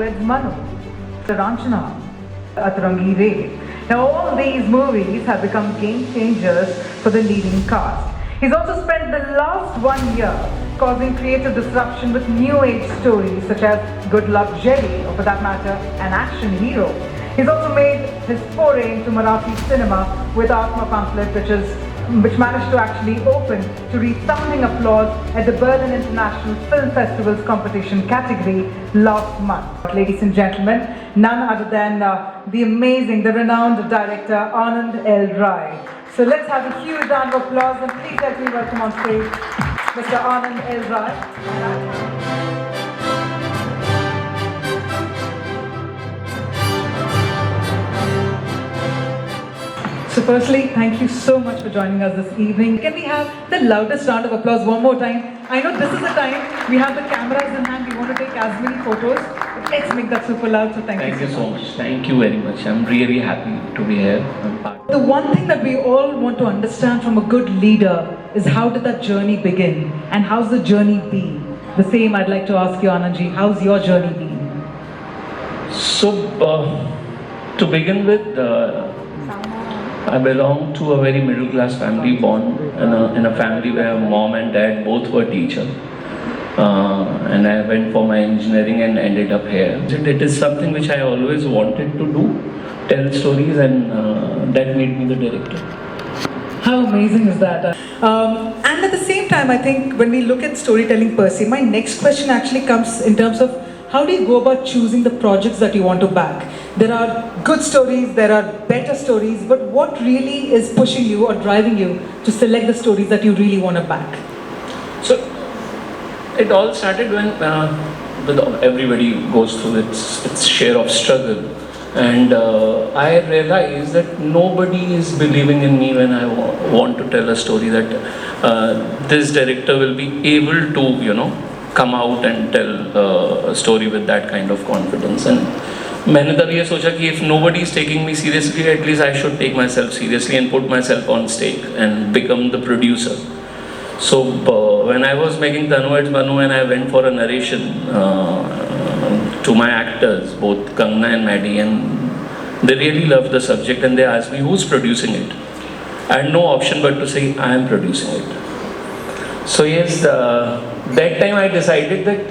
Weds Manu, Ranchana, Atrangi Re. Now all these movies have become game changers for the leading cast. He's also spent the last 1 year causing creative disruption with new age stories such as Good Luck Jelly, or for that matter, An Action Hero. He's also made his foray into Marathi cinema with Atma Pamphlet, which managed to actually open to resounding applause at the Berlin International Film Festival's competition category last month. Ladies and gentlemen, none other than the amazing, the renowned director Aanand L Rai. So let's have a huge round of applause and please let me welcome on stage Mr. Aanand L Rai. So firstly, thank you so much for joining us this evening. Can we have the loudest round of applause one more time? I know this is the time, we have the cameras in hand, we want to take as many photos. Let's make that super loud, so thank you so much. Thank you very much. I'm really happy to be here. The one thing that we all want to understand from a good leader is how did that journey begin and how's the journey been? The same I'd like to ask you, Anandji, how's your journey been? So, to begin with, I belong to a very middle class family, born in a family where mom and dad both were teachers. And I went for my engineering and ended up here. It is something which I always wanted to do, tell stories, and that made me the director. How amazing is that? And at the same time, I think when we look at storytelling per se, my next question actually comes in terms of how do you go about choosing the projects that you want to back? There are good stories, there are better stories, but what really is pushing you or driving you to select the stories that you really want to back? So, it all started when everybody goes through its share of struggle. And I realized that nobody is believing in me when I want to tell a story that this director will be able to, come out and tell a story with that kind of confidence. And मैंने तब ये सोचा कि if nobody is taking me seriously, at least I should take myself seriously and put myself on stake and become the producer. So when I was making Tanu Weds Manu and I went for a narration to my actors, both Kangna and Maddie, and they really loved the subject and they asked me who's producing it. I had no option but to say I am producing it. So yes, that time I decided that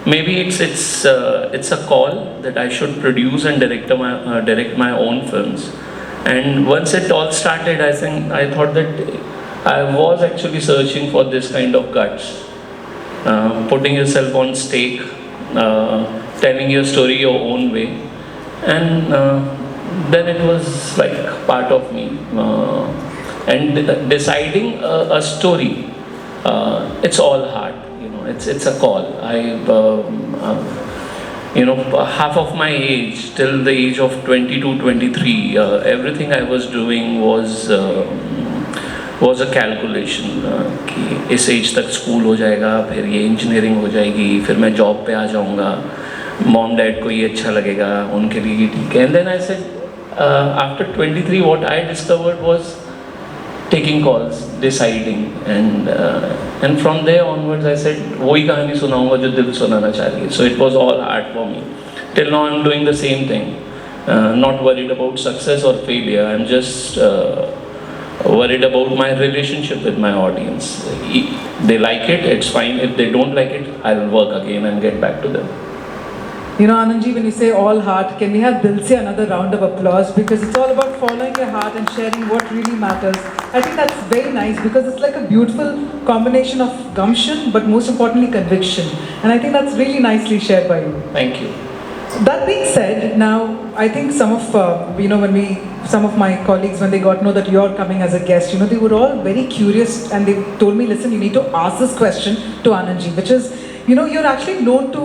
maybe it's a call that I should produce and direct my own films. And once it all started, I thought that I was actually searching for this kind of guts, putting yourself on stake, telling your story your own way, and then it was like part of me. And deciding a story, it's all hard. It's a call. Half of my age, till the age of 22, 23, everything I was doing was a calculation. कि इस as तक school हो जाएगा, फिर ये engineering हो जाएगी, फिर मैं जॉब पे आ जाऊँगा, मॉम डैड को ये अच्छा लगेगा, उनके लिए ये ठीक है. And then I said, after 23, what I discovered was taking calls, deciding, and from there onwards I said वही कहानी सुनाऊंगा जो दिल सुनाना चाह रही है. So it was all hard for me. Till now I'm doing the same thing. Not worried about success or failure. I'm just worried about my relationship with my audience. They like it, it's fine. If they don't like it, I'll work again and get back to them. Anandji, when you say all heart, can we have Dil Se another round of applause? Because it's all about following your heart and sharing what really matters. I think that's very nice because it's like a beautiful combination of gumption, but most importantly, conviction. And I think that's really nicely shared by you. Thank you. That being said, now I think some of some of my colleagues, when they got to know that you're coming as a guest, they were all very curious and they told me, listen, you need to ask this question to Aanandji, which is, you're actually known to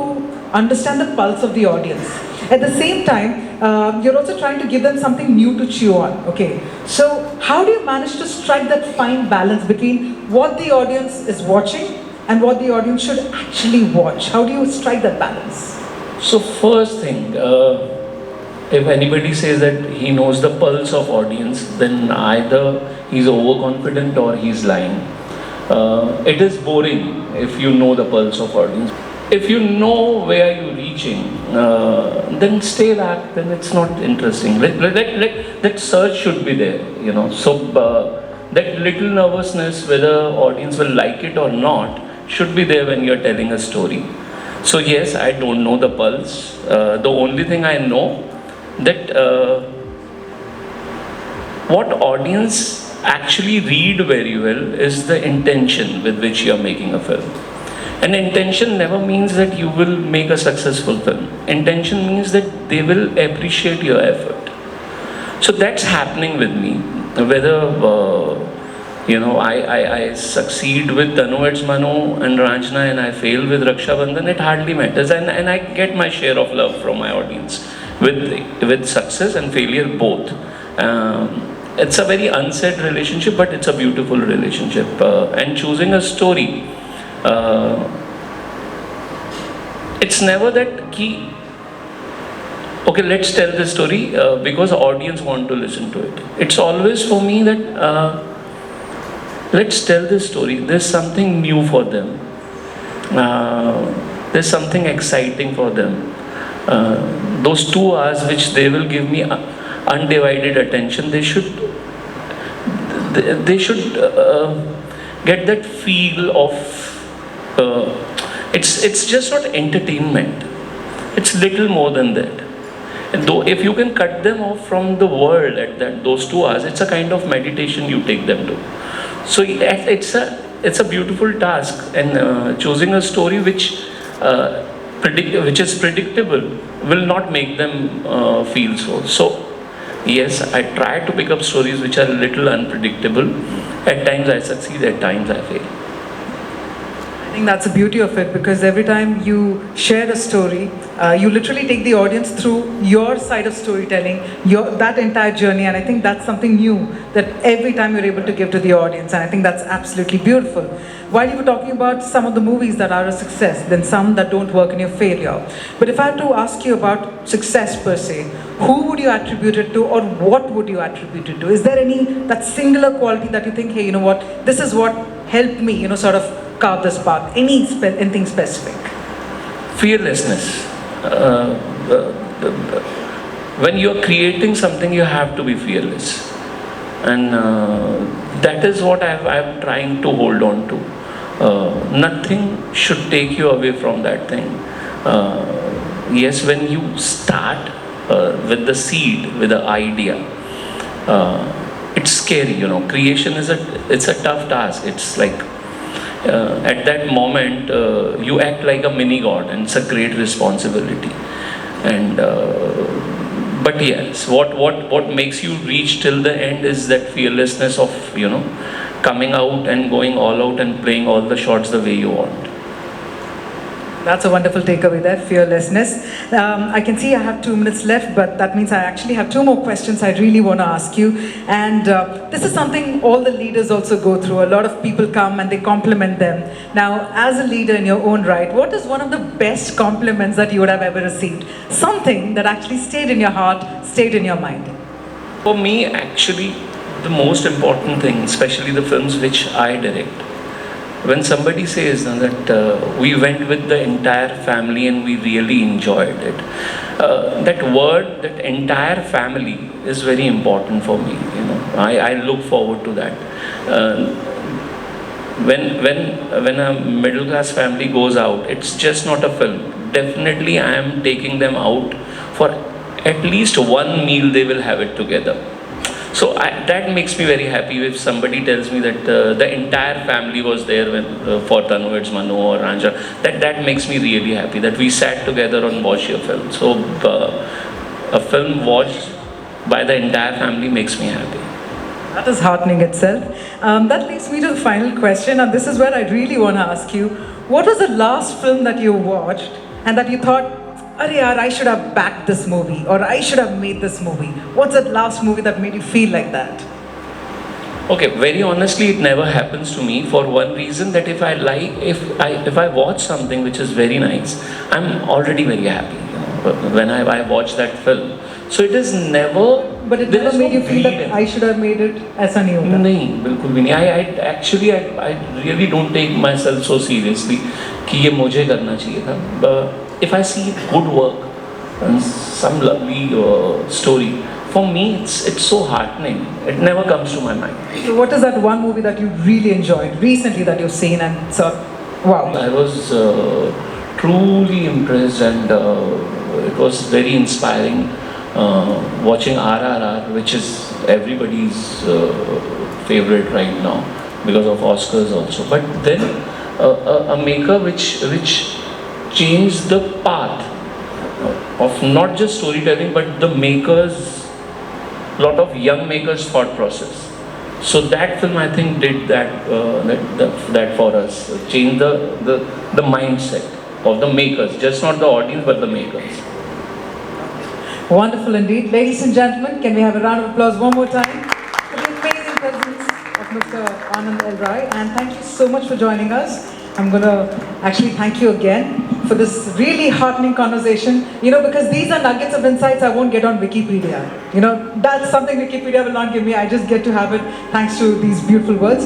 understand the pulse of the audience. At the same time, you're also trying to give them something new to chew on. Okay, so how do you manage to strike that fine balance between what the audience is watching and what the audience should actually watch? How do you strike that balance? So first thing, if anybody says that he knows the pulse of audience, then either he's overconfident or he's lying. It is boring if you know the pulse of audience. If you know where you reach reaching, then stay back, then it's not interesting. That surge should be there, you know. So that little nervousness, whether audience will like it or not, should be there when you're telling a story. So yes, I don't know the pulse. The only thing I know that what audience actually read very well is the intention with which you are making a film. And intention never means that you will make a successful film. Intention means that they will appreciate your effort. So that's happening with me. Whether I succeed with Tanu Eds Manu and Ranjana and I fail with Raksha Bandhan, it hardly matters. And I get my share of love from my audience with success and failure both. It's a very unsaid relationship, but it's a beautiful relationship. And choosing a story, it's never that key. Okay, let's tell this story because audience want to listen to it. It's always for me that let's tell this story. There's something new for them. There's something exciting for them. Those 2 hours which they will give me undivided attention, they should get that feel of it's just not entertainment, it's little more than that. And though if you can cut them off from the world at those 2 hours, it's a kind of meditation you take them to. So it's a beautiful task, and choosing a story which is predictable will not make them feel so. So yes, I try to pick up stories which are a little unpredictable. At times I succeed, at times I fail. I think that's the beauty of it, because every time you share a story, you literally take the audience through your side of storytelling, that entire journey, and I think that's something new that every time you're able to give to the audience, and I think that's absolutely beautiful. While you were talking about some of the movies that are a success, then some that don't work in your failure, but if I had to ask you about success per se, who would you attribute it to, or what would you attribute it to? Is there that singular quality that you think, hey, you know what, this is what helped me, sort of carve this path? Anything specific? Fearlessness. When you're creating something, you have to be fearless, and that is what I'm trying to hold on to. Nothing should take you away from that thing. Yes, when you start with the seed, with the idea, it's scary. Creation it's a tough task. It's like at that moment you act like a mini god, and it's a great responsibility. And but yes, what makes you reach till the end is that fearlessness of coming out and going all out and playing all the shots the way you want. That's a wonderful takeaway there, fearlessness. I can see I have 2 minutes left, but that means I actually have 2 more questions I really want to ask you. And this is something all the leaders also go through. A lot of people come and they compliment them. Now, as a leader in your own right, what is one of the best compliments that you would have ever received? Something that actually stayed in your heart, stayed in your mind. For me, actually, the most important thing, especially the films which I direct, when somebody says that we went with the entire family and we really enjoyed it, that word, that entire family, is very important for me. I look forward to that. When a middle class family goes out, it's just not a film. Definitely, I am taking them out for at least one meal. They will have it together. So that makes me very happy if somebody tells me that the entire family was there for Tanu Eds Manu or Ranja. That makes me really happy that we sat together and watched a film. So a film watched by the entire family makes me happy. That is heartening itself. That leads me to the final question, and this is where I really want to ask you, what was the last film that you watched and that you thought, "Arey yaar, I should have backed this movie," or "I should have made this movie"? What's that last movie that made you feel like that? Okay, very honestly, it never happens to me for one reason, that if I watch something which is very nice, I'm already very happy when I watch that film. So it is never. But it never made you feel that I should have made it as a new one? नहीं, बिल्कुल भी नहीं. I really don't take myself so seriously कि ये मुझे करना चाहिए था. if I see good work and some lovely story, for me it's so heartening. It never comes to my mind. So what is that one movie that you really enjoyed recently that you've seen and thought, wow? I was truly impressed, and it was very inspiring watching RRR, which is everybody's favorite right now because of Oscars also. But then a maker which changed the path of not just storytelling, but the makers, lot of young makers' thought process. So that film, I think, did that for us, change the mindset of the makers, just not the audience, but the makers. Wonderful indeed. Ladies and gentlemen, can we have a round of applause one more time for the amazing presence of Mr. Aanand L Rai, and thank you so much for joining us. I'm going to actually thank you again for this really heartening conversation, because these are nuggets of insights I won't get on Wikipedia. That's something Wikipedia will not give me. I just get to have it thanks to these beautiful words.